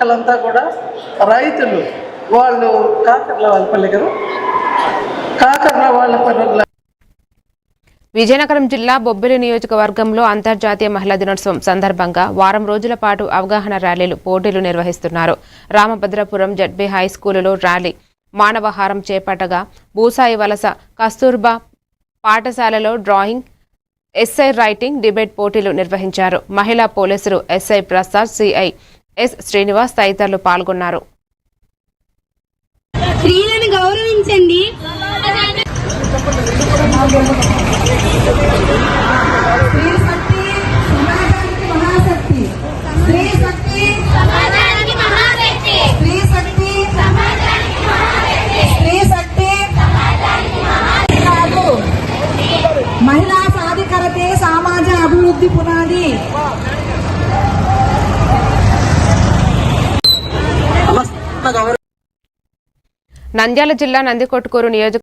వాళ్ళంతా కూడా రైతులు, వాళ్ళు కాకర్ల వాళ్ళపల్లి కదా, కాకర్ల వాళ్ళపల్లి. విజయనగరం జిల్లా బొబ్బిలి నియోజకవర్గంలో అంతర్జాతీయ మహిళా దినోత్సవం సందర్భంగా వారం రోజుల పాటు అవగాహన ర్యాలీలు, పోటీలు నిర్వహిస్తున్నారు. రామభద్రపురం జడ్బీ హైస్కూలులో ర్యాలీ, మానవహారం చేపట్టగా బూసాయి వలస కస్తూర్బా పాఠశాలలో డ్రాయింగ్, ఎస్ఐ రైటింగ్, డిబేట్ పోటీలు నిర్వహించారు. మహిళా పోలీసులు SI Prasad, CI S Srinivas తదితరులు పాల్గొన్నారు. స్త్రీలను గౌరవించండి. మహిళా సాధికారతే సమాజ అభివృద్ధి పునాది. నంద్యాల జిల్లా నందికొట్కూరు నియోజక